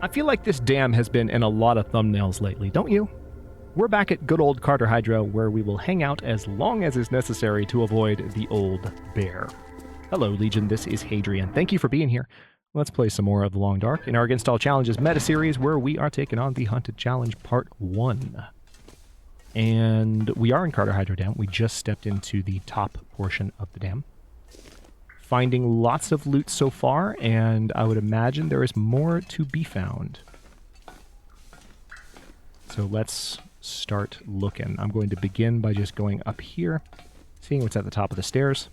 I feel like this dam has been in a lot of thumbnails lately, don't you? We're back at good old Carter Hydro, where we will hang out as long as is necessary to avoid the old bear. Hello, Legion, this is Hadrian. Thank you for being here. Let's play some more of The Long Dark in our Against All Challenges meta-series, where we are taking on the Hunted Challenge Part 1. And we are in Carter Hydro Dam. We just stepped into the top portion of the dam. Finding lots of loot so far, and I would imagine there is more to be found. So let's start looking. I'm going to begin by just going up here, seeing what's at the top of the stairs.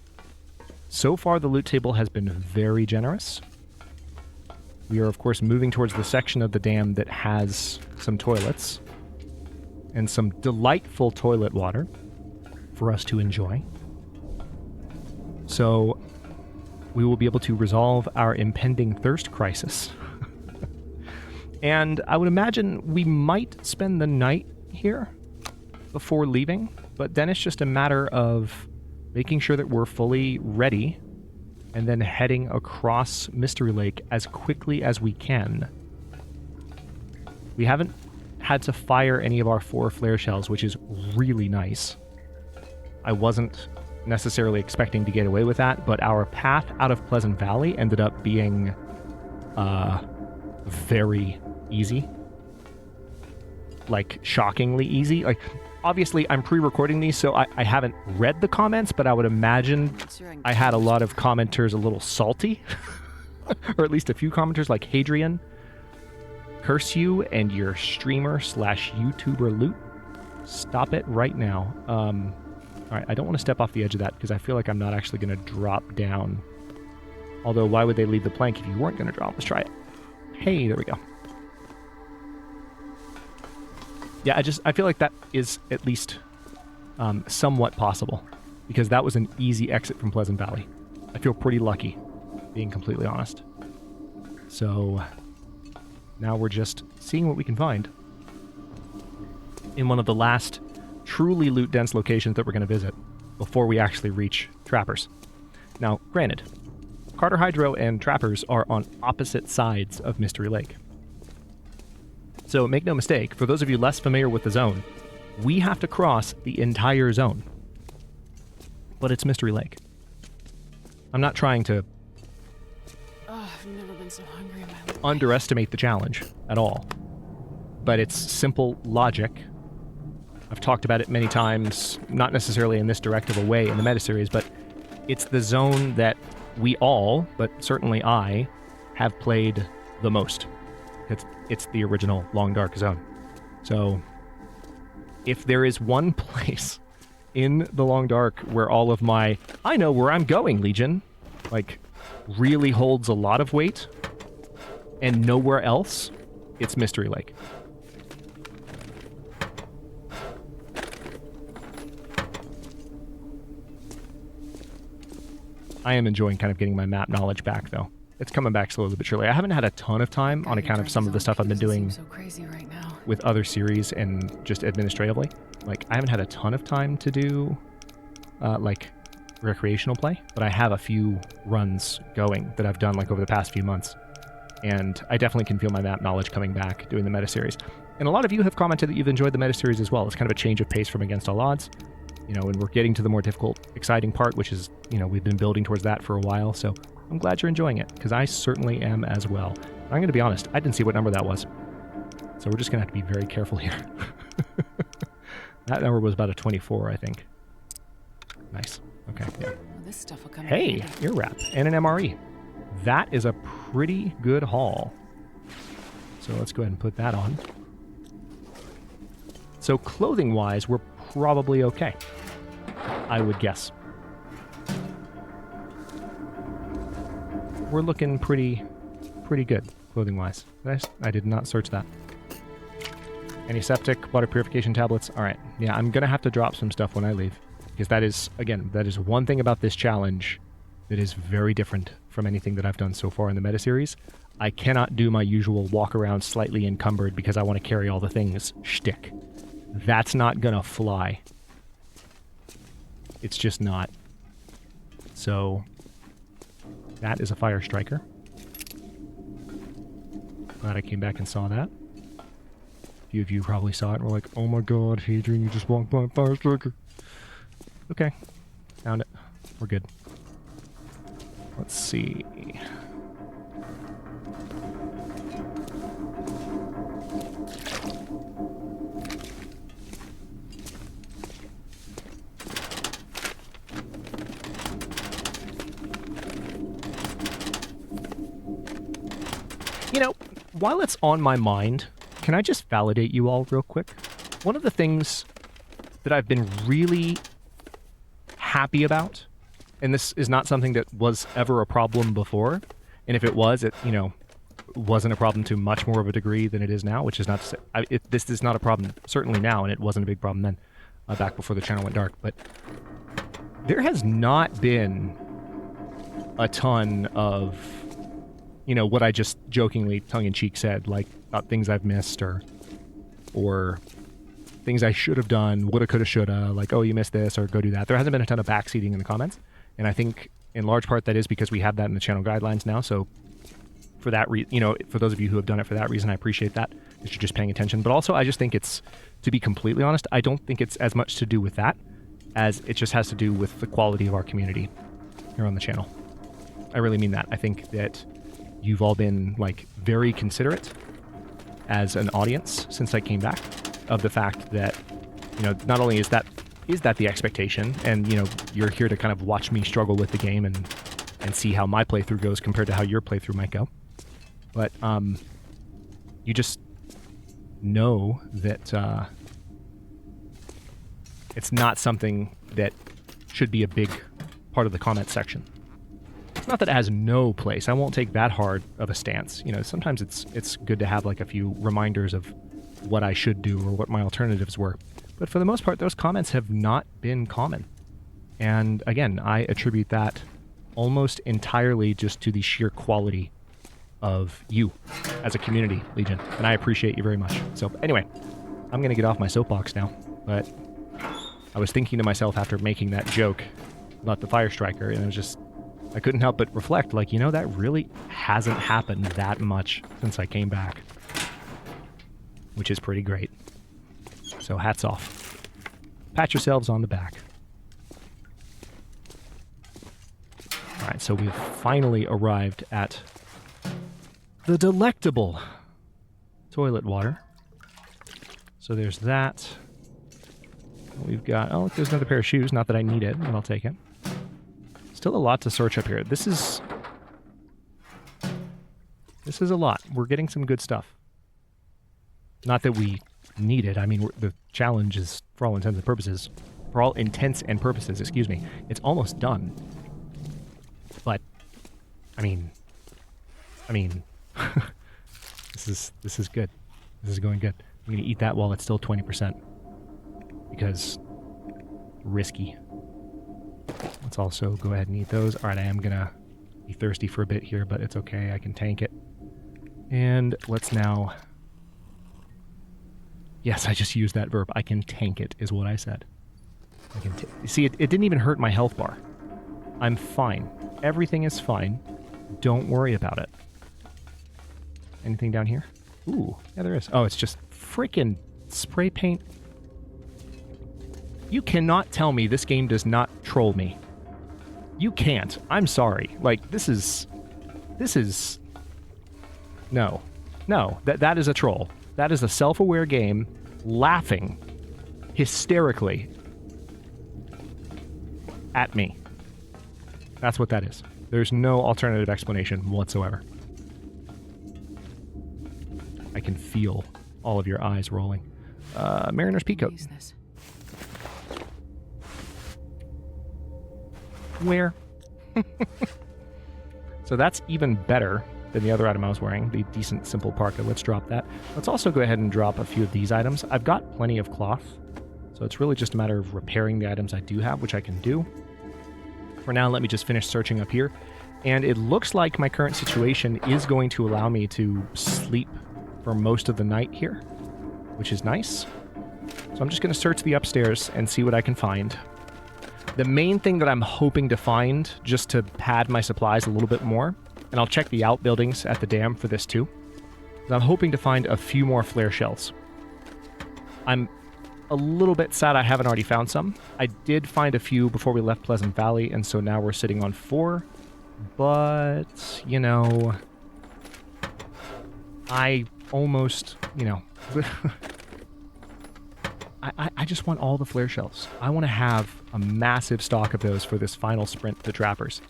So far, the loot table has been very generous. We are, of course, moving towards the section of the dam that has some toilets and some delightful toilet water for us to enjoy. So we will be able to resolve our impending thirst crisis. And I would imagine we might spend the night here before leaving, but then it's just a matter of making sure that we're fully ready and then heading across Mystery Lake as quickly as we can. We haven't had to fire any of our 4 flare shells, which is really nice. I wasn't necessarily expecting to get away with that, but our path out of Pleasant Valley ended up being very easy. Like, shockingly easy. Like, obviously, I'm pre-recording these, so I haven't read the comments, but I would imagine I had a lot of commenters a little salty. Or at least a few commenters like Hadrian. Curse you and your streamer/YouTuber loot. Stop it right now. Alright, I don't want to step off the edge of that because I feel like I'm not actually going to drop down. Although, why would they leave the plank if you weren't going to drop? Let's try it. Hey, there we go. Yeah, I feel like that is at least somewhat possible, because that was an easy exit from Pleasant Valley. I feel pretty lucky, being completely honest. So now we're just seeing what we can find in one of the last truly loot-dense locations that we're going to visit before we actually reach Trappers. Now, granted, Carter Hydro and Trappers are on opposite sides of Mystery Lake. So make no mistake, for those of you less familiar with the zone, we have to cross the entire zone. But it's Mystery Lake. I'm not trying to I've never been so hungry in my life. Underestimate the challenge at all. But it's simple logic. I've talked about it many times, not necessarily in this direct of a way in the meta-series, but it's the zone that we all, but certainly I, have played the most. It's the original Long Dark zone. So if there is one place in the Long Dark where all of my I know where I'm going, Legion, like, really holds a lot of weight and nowhere else, it's Mystery Lake. I am enjoying kind of getting my map knowledge back, though. It's coming back slowly but surely. I haven't had a ton of time on account of some of the stuff I've been doing so crazy right now. with other series and just administratively. Like, I haven't had a ton of time to do, like, recreational play, but I have a few runs going that I've done, like, over the past few months. And I definitely can feel my map knowledge coming back doing the meta-series. And a lot of you have commented that you've enjoyed the meta-series as well. It's kind of a change of pace from Against All Odds. You know, and we're getting to the more difficult, exciting part, which is, you know, we've been building towards that for a while, so I'm glad you're enjoying it, because I certainly am as well. I'm going to be honest, I didn't see what number that was. So we're just going to have to be very careful here. That number was about a 24, I think. Nice. Okay, yeah. Well, this stuff will come Hey, in handy. ear wrap and an MRE. That is a pretty good haul. So let's go ahead and put that on. So clothing-wise, we're probably okay, I would guess. We're looking pretty good, clothing-wise. I did not search that. Antiseptic, water purification tablets. Alright, yeah, I'm gonna have to drop some stuff when I leave. Because that is, again, that is one thing about this challenge that is very different from anything that I've done so far in the meta-series. I cannot do my usual walk around slightly encumbered because I want to carry all the things shtick. That's not gonna fly. It's just not. So that is a fire striker. Glad I came back and saw that. A few of you probably saw it and were like, oh my god, Hadrian, you just walked by a fire striker. Okay. Found it. We're good. Let's see. You know, while it's on my mind, can I just validate you all real quick? One of the things that I've been really happy about, and this is not something that was ever a problem before, and if it was, it, you know, wasn't a problem to much more of a degree than it is now, which is not to say, this is not a problem, certainly now, and it wasn't a big problem then, back before the channel went dark, but there has not been a ton of, you know, what I just jokingly, tongue-in-cheek said, like, about things I've missed, or things I should have done, woulda, coulda, shoulda, like, oh, you missed this, or go do that. There hasn't been a ton of backseating in the comments, and I think, in large part, that is because we have that in the channel guidelines now, so for that reason, you know, for those of you who have done it for that reason, I appreciate that, that you're just paying attention, but also, I just think it's, to be completely honest, I don't think it's as much to do with that, as it just has to do with the quality of our community here on the channel. I really mean that. I think that you've all been, like, very considerate as an audience since I came back of the fact that, you know, not only is that the expectation, and, you know, you're here to kind of watch me struggle with the game and see how my playthrough goes compared to how your playthrough might go, but you just know that it's not something that should be a big part of the comment section. It's not that it has no place. I won't take that hard of a stance. You know, sometimes it's good to have like a few reminders of what I should do or what my alternatives were. But for the most part, those comments have not been common. And again, I attribute that almost entirely just to the sheer quality of you as a community, Legion. And I appreciate you very much. So anyway, I'm going to get off my soapbox now. But I was thinking to myself after making that joke about the fire striker, and it was just, I couldn't help but reflect, like, you know, that really hasn't happened that much since I came back. Which is pretty great. So hats off. Pat yourselves on the back. Alright, so we've finally arrived at the delectable toilet water. So there's that. We've got, oh, look, there's another pair of shoes. Not that I need it, but I'll take it. Still a lot to search up here. This is a lot. We're getting some good stuff. Not that we need it. I mean, the challenge is, for all intents and purposes, excuse me, it's almost done. But, I mean, this is good. This is going good. I'm gonna eat that while it's still 20%. Because, risky. Let's also go ahead and eat those. Alright, I am gonna be thirsty for a bit here, but it's okay. I can tank it. And let's now... Yes, I just used that verb. I can tank it, is what I said. I can see, it didn't even hurt my health bar. I'm fine. Everything is fine. Don't worry about it. Anything down here? Ooh, yeah, there is. Oh, it's just freaking spray paint. You cannot tell me this game does not troll me. You can't. I'm sorry. Like, this is... No. No, that is a troll. That is a self-aware game laughing hysterically at me. That's what that is. There's no alternative explanation whatsoever. I can feel all of your eyes rolling. Mariner's Peacoat. Where? So that's even better than the other item I was wearing, the decent simple parka. Let's drop that. Let's also go ahead and drop a few of these items. I've got plenty of cloth, so it's really just a matter of repairing the items I do have, which I can do. For now, let me just finish searching up here. And it looks like my current situation is going to allow me to sleep for most of the night here, which is nice. So I'm just going to search the upstairs and see what I can find. The main thing that I'm hoping to find, just to pad my supplies a little bit more, and I'll check the outbuildings at the dam for this too. I'm hoping to find a few more flare shells. I'm a little bit sad I haven't already found some. I did find a few before we left Pleasant Valley, and so now we're sitting on 4. But, you know, I almost, you know, I just want all the flare shells. I want to have a massive stock of those for this final sprint to Trappers.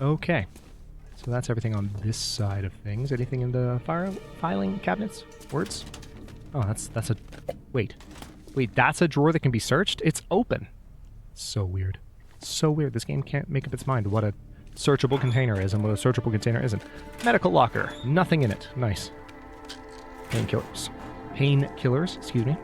Okay. So that's everything on this side of things. Anything in the filing cabinets? Words? Oh, that's a... Wait, that's a drawer that can be searched? It's open. So weird. So weird. This game can't make up its mind what a searchable container is and what a searchable container isn't. Medical locker. Nothing in it. Nice. Painkillers. Painkillers, excuse me.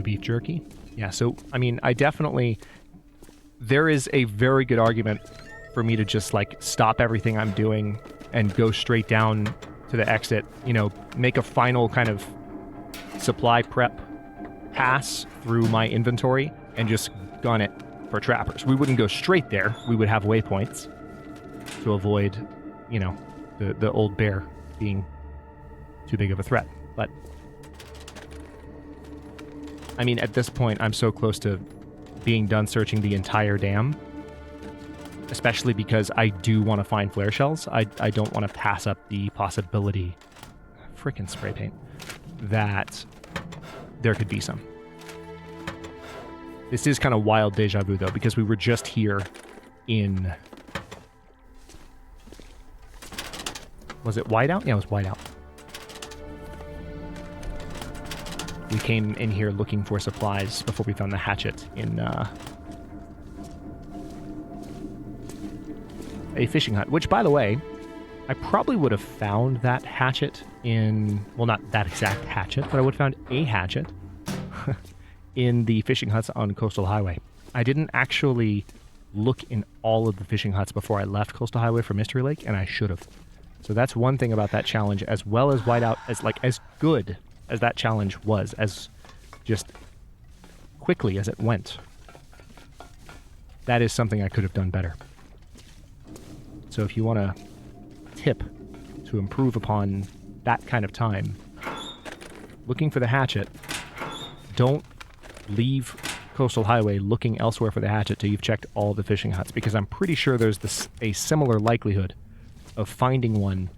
Beef jerky. Yeah, so, I mean, I definitely... There is a very good argument for me to just, like, stop everything I'm doing and go straight down to the exit, you know, make a final kind of supply prep pass through my inventory and just gun it for Trappers. We wouldn't go straight there. We would have waypoints to avoid, you know, the old bear being too big of a threat. But I mean, at this point, I'm so close to being done searching the entire dam, especially because I do want to find flare shells. I don't want to pass up the possibility, frickin' spray paint, that there could be some. This is kind of wild deja vu, though, because we were just here in... Was it Whiteout? Yeah, it was Whiteout. We came in here looking for supplies before we found the hatchet in a fishing hut. Which, by the way, I probably would have found that hatchet in... Well, not that exact hatchet, but I would have found a hatchet in the fishing huts on Coastal Highway. I didn't actually look in all of the fishing huts before I left Coastal Highway for Mystery Lake, and I should have. So that's one thing about that challenge, as well as Whiteout, as good as that challenge was, as just quickly as it went. That is something I could have done better. So if you want a tip to improve upon that kind of time, looking for the hatchet, don't leave Coastal Highway looking elsewhere for the hatchet till you've checked all the fishing huts, because I'm pretty sure there's a similar likelihood of finding one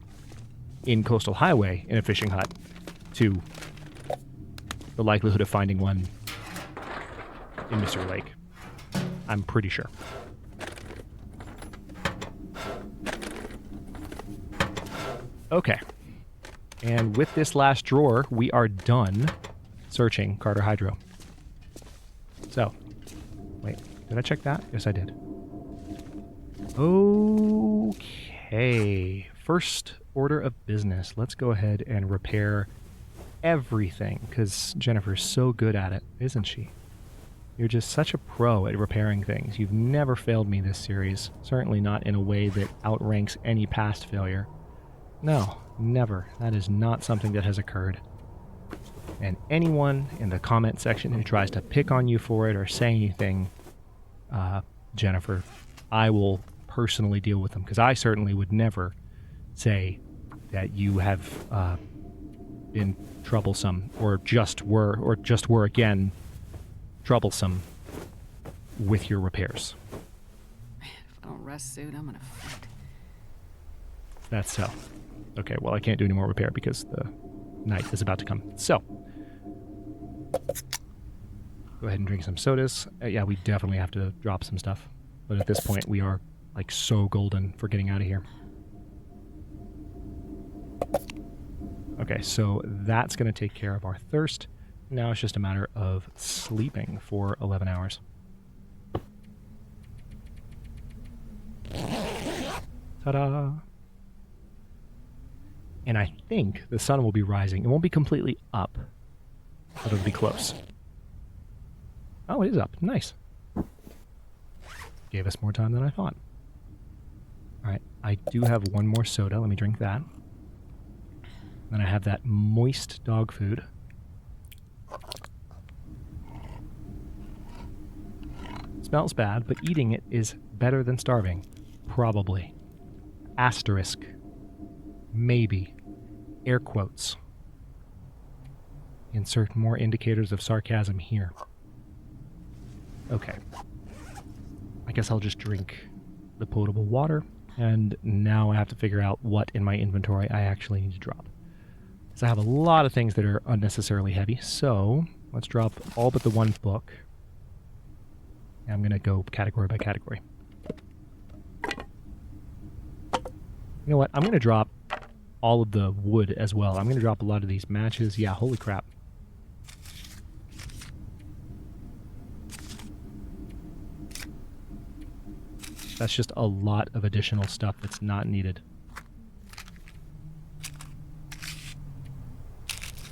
in Coastal Highway in a fishing hut to the likelihood of finding one in Mystery Lake. I'm pretty sure. Okay. And with this last drawer, we are done searching Carter Hydro. So, wait, did I check that? Yes, I did. Okay. First order of business. Let's go ahead and repair everything, because Jennifer's so good at it, isn't she? You're just such a pro at repairing things. You've never failed me this series. Certainly not in a way that outranks any past failure. No, never. That is not something that has occurred. And anyone in the comment section who tries to pick on you for it or say anything, Jennifer, I will personally deal with them, because I certainly would never say that you have been troublesome or just were again troublesome with your repairs. Man, if I don't rest soon, I'm gonna fight. That's so. Okay, well, I can't do any more repair because the night is about to come. So, go ahead and drink some sodas. Yeah, we definitely have to drop some stuff. But at this point, we are, like, so golden for getting out of here. Okay, so that's going to take care of our thirst. Now it's just a matter of sleeping for 11 hours. Ta-da! And I think the sun will be rising. It won't be completely up, but it'll be close. Oh, it is up. Nice. Gave us more time than I thought. Alright, I do have one more soda. Let me drink that. Then I have that moist dog food. Smells bad, but eating it is better than starving. Probably. Asterisk. Maybe. Air quotes. Insert more indicators of sarcasm here. Okay. I guess I'll just drink the potable water, and now I have to figure out what in my inventory I actually need to drop. So I have a lot of things that are unnecessarily heavy, so let's drop all but the one book. I'm going to go category by category. You know what? I'm going to drop all of the wood as well. I'm going to drop a lot of these matches. Yeah, holy crap. That's just a lot of additional stuff that's not needed.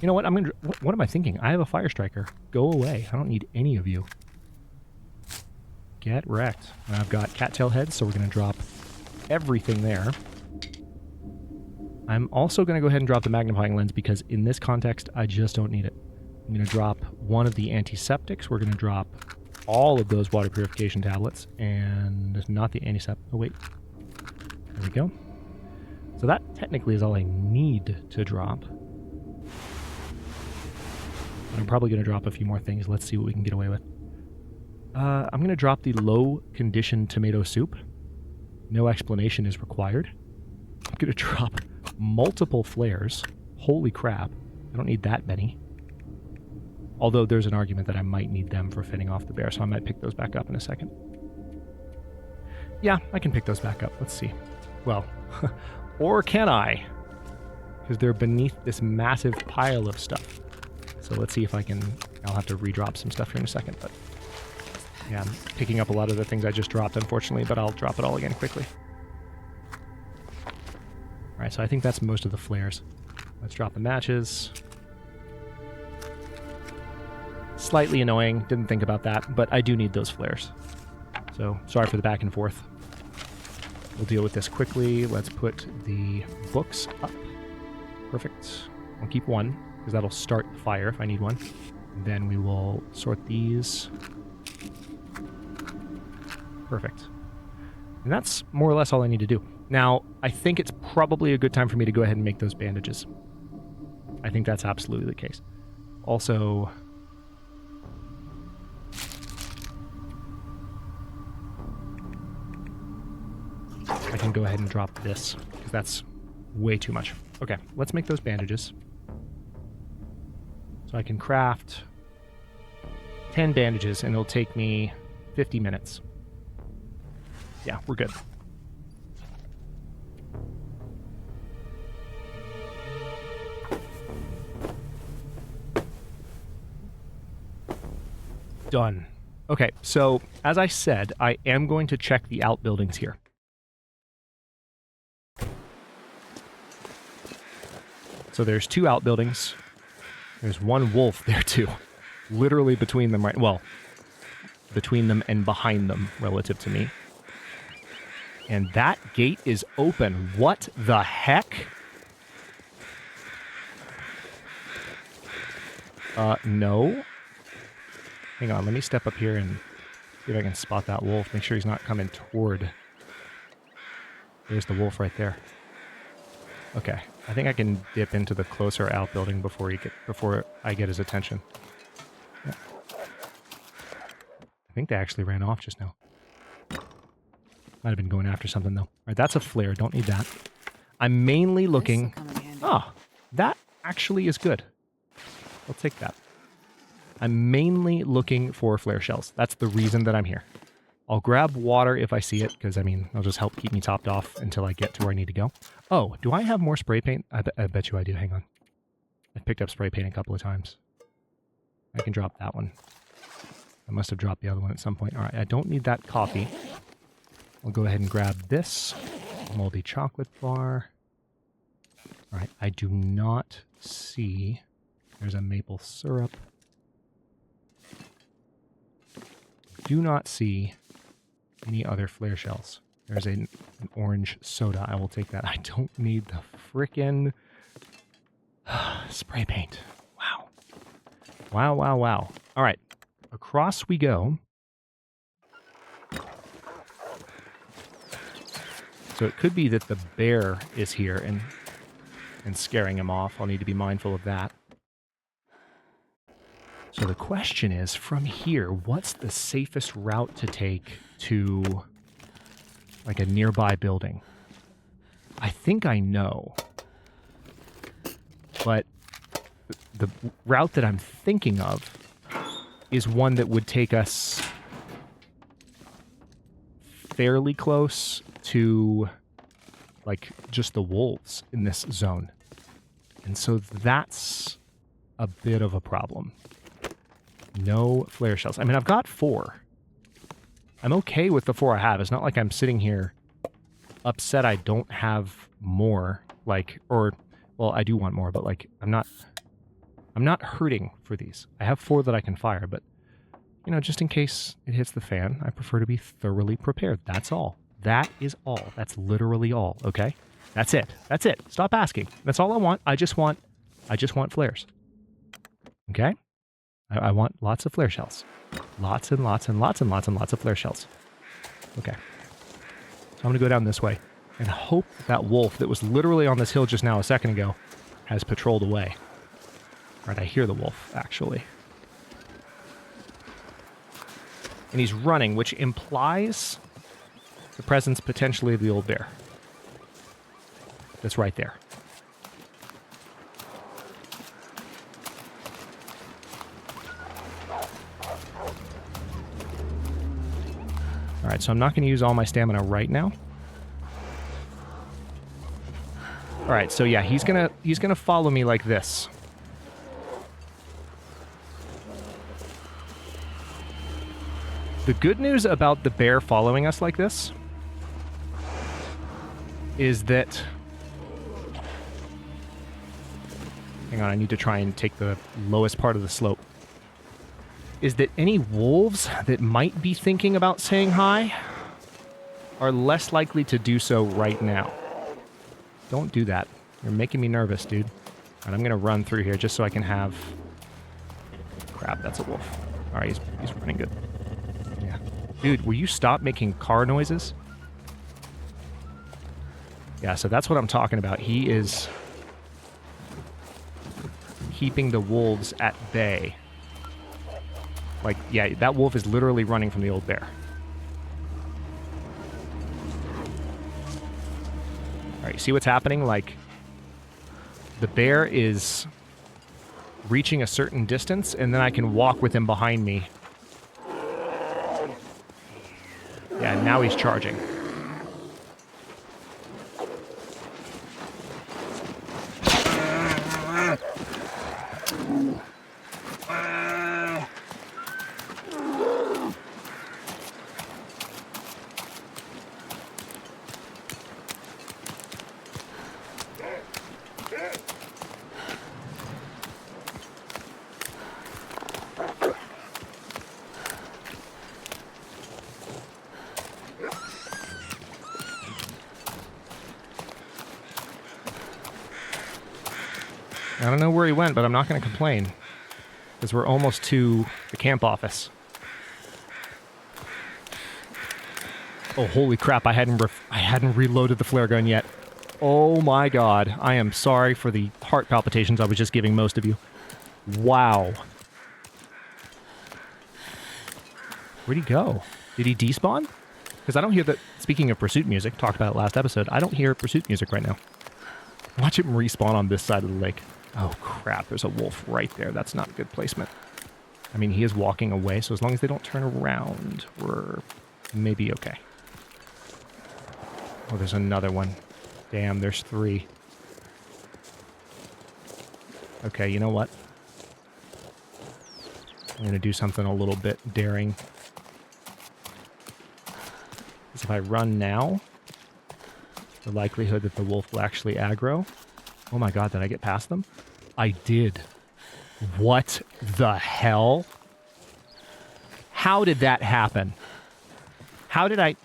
You know what? What am I thinking? I have a fire striker. Go away. I don't need any of you. Get wrecked. And I've got cattail heads, so we're going to drop everything there. I'm also going to go ahead and drop the magnifying lens because in this context, I just don't need it. I'm going to drop one of the antiseptics. We're going to drop all of those water purification tablets and not the antiseptic. Oh, wait. There we go. So that technically is all I need to drop. But I'm probably going to drop a few more things. Let's see what we can get away with. I'm going to drop the low-conditioned tomato soup. No explanation is required. I'm going to drop multiple flares. Holy crap. I don't need that many. Although there's an argument that I might need them for fending off the bear, so I might pick those back up in a second. Yeah, I can pick those back up. Let's see. Well, or can I? Because they're beneath this massive pile of stuff. So let's see if I can... I'll have to redrop some stuff here in a second, but... Yeah, I'm picking up a lot of the things I just dropped, unfortunately, but I'll drop it all again quickly. Alright, so I think that's most of the flares. Let's drop the matches. Slightly annoying, didn't think about that, but I do need those flares. So, sorry for the back and forth. We'll deal with this quickly. Let's put the books up. Perfect. I'll keep one, because that'll start the fire if I need one. And then we will sort these. Perfect. And that's more or less all I need to do. Now, I think it's probably a good time for me to go ahead and make those bandages. I think that's absolutely the case. Also... I can go ahead and drop this, because that's way too much. Okay, let's make those bandages. So I can craft 10 bandages, and it'll take me 50 minutes. Yeah, we're good. Done. Okay, so as I said, I am going to check the outbuildings here. So there's 2 outbuildings. There's 1 wolf there too. Literally between them, right? Well, between them and behind them relative to me. And that gate is open. What the heck? No. Hang on, let me step up here and see if I can spot that wolf. Make sure he's not coming toward. There's the wolf right there. Okay, I think I can dip into the closer outbuilding before I get his attention. Yeah. I think they actually ran off just now. Might have been going after something, though. All right, that's a flare. Don't need that. I'm mainly looking... Ah, that actually is good. I'll take that. I'm mainly looking for flare shells. That's the reason that I'm here. I'll grab water if I see it, because, I mean, it'll just help keep me topped off until I get to where I need to go. Oh, do I have more spray paint? I bet you I do. Hang on. I've picked up spray paint a couple of times. I can drop that one. I must have dropped the other one at some point. All right, I don't need that coffee. I'll go ahead and grab this moldy chocolate bar. All right, I do not see... There's a maple syrup. Do not see any other flare shells. There's an orange soda. I will take that. I don't need the frickin' spray paint. Wow. Wow, wow, wow. All right. Across we go. So it could be that the bear is here and scaring him off. I'll need to be mindful of that. So the question is, from here, what's the safest route to take to, like, a nearby building? I think I know. But the route that I'm thinking of is one that would take us fairly close to, like, just the wolves in this zone. And so that's a bit of a problem. No flare shells. I mean, I've got 4. I'm okay with the 4 I have. It's not like I'm sitting here upset I don't have more, like, or, well, I do want more, but, like, I'm not hurting for these. I have 4 that I can fire, but, you know, just in case it hits the fan, I prefer to be thoroughly prepared. That's all. That is all. That's literally all, okay? That's it. That's it. Stop asking. That's all I want. I just want flares. Okay? I want lots of flare shells. Lots and lots and lots and lots and lots of flare shells. Okay. So I'm going to go down this way and hope that wolf that was literally on this hill just now a second ago has patrolled away. All right, I hear the wolf, actually. And he's running, which implies the presence potentially of the old bear. That's right there. All right, so I'm not going to use all my stamina right now. All right, so yeah, he's gonna follow me like this. The good news about the bear following us like this is that... Hang on, I need to try and take the lowest part of the slope. Is that any wolves that might be thinking about saying hi are less likely to do so right now. Don't do that. You're making me nervous, dude. All right, I'm going to run through here just so I can have... Crap, that's a wolf. All right, he's running good. Yeah. Dude, will you stop making car noises? Yeah, so that's what I'm talking about. He is keeping the wolves at bay. Like, yeah, that wolf is literally running from the old bear. All right, see what's happening? Like, the bear is reaching a certain distance, and then I can walk with him behind me. Yeah, now he's charging. I don't know where he went, but I'm not going to complain. Because we're almost to the camp office. Oh, holy crap, I hadn't reloaded the flare gun yet. Oh my god. I am sorry for the heart palpitations I was just giving most of you. Wow. Where'd he go? Did he despawn? Because I don't hear that... Speaking of pursuit music, talked about it last episode, I don't hear pursuit music right now. Watch him respawn on this side of the lake. Oh crap, there's a wolf right there. That's not good placement. I mean, he is walking away, so as long as they don't turn around, we're maybe okay. Oh, there's another one. Damn, there's 3. Okay, you know what? I'm going to do something a little bit daring. Because if I run now, the likelihood that the wolf will actually aggro. Oh my god, did I get past them? I did. What the hell? How did that happen? How did I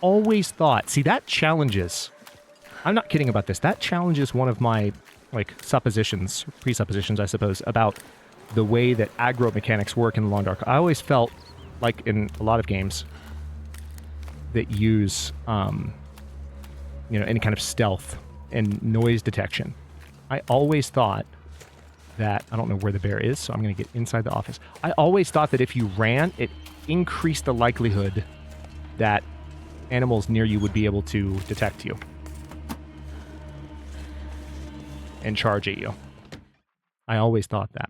always thought, see, that challenges, I'm not kidding about this, that challenges one of my, like, presuppositions, I suppose, about the way that aggro mechanics work in the Long Dark. I always felt, like in a lot of games that use, any kind of stealth and noise detection, I always thought that, I don't know where the bear is, so I'm going to get inside the office. I always thought that if you ran, it increased the likelihood that animals near you would be able to detect you and charge at you. I always thought that.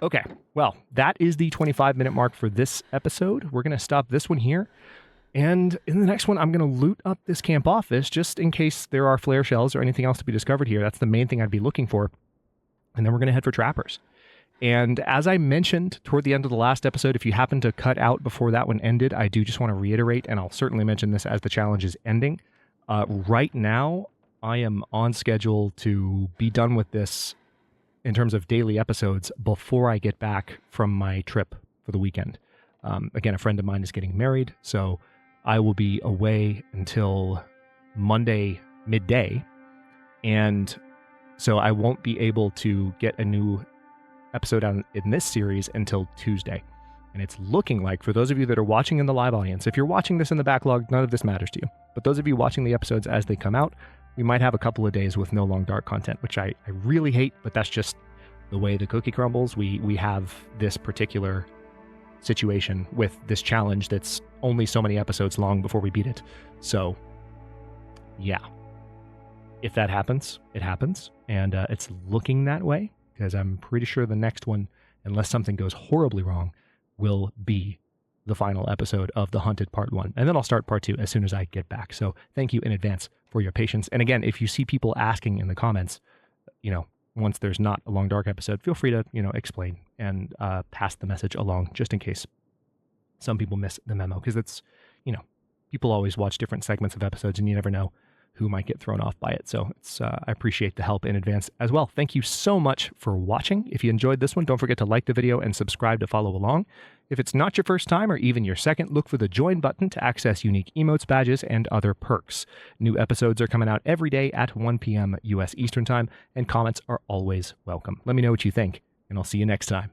Okay, well, that is the 25-minute mark for this episode. We're going to stop this one here. And in the next one, I'm going to loot up this camp office just in case there are flare shells or anything else to be discovered here. That's the main thing I'd be looking for. And then we're going to head for trappers. And as I mentioned toward the end of the last episode, if you happen to cut out before that one ended, I do just want to reiterate, and I'll certainly mention this as the challenge is ending. Right now, I am on schedule to be done with this in terms of daily episodes before I get back from my trip for the weekend. Again, a friend of mine is getting married, so I will be away until Monday midday. And so I won't be able to get a new episode out in this series until Tuesday. And it's looking like, for those of you that are watching in the live audience, if you're watching this in the backlog, none of this matters to you. But those of you watching the episodes as they come out, we might have a couple of days with no Long Dark content, which I really hate, but that's just the way the cookie crumbles. We have this particular situation with this challenge that's only so many episodes long before we beat it. So, yeah. If that happens, it happens. And it's looking that way, because I'm pretty sure the next one, unless something goes horribly wrong, will be the final episode of The Hunted Part 1. And then I'll start Part 2 as soon as I get back. So thank you in advance for your patience. And again, if you see people asking in the comments, once there's not a Long Dark episode, feel free to, explain and pass the message along, just in case some people miss the memo. Because it's, people always watch different segments of episodes and you never know who might get thrown off by it. So I appreciate the help in advance as well. Thank you so much for watching. If you enjoyed this one, don't forget to like the video and subscribe to follow along. If it's not your first time or even your second, look for the join button to access unique emotes, badges, and other perks. New episodes are coming out every day at 1 p.m. U.S. Eastern Time, and comments are always welcome. Let me know what you think, and I'll see you next time.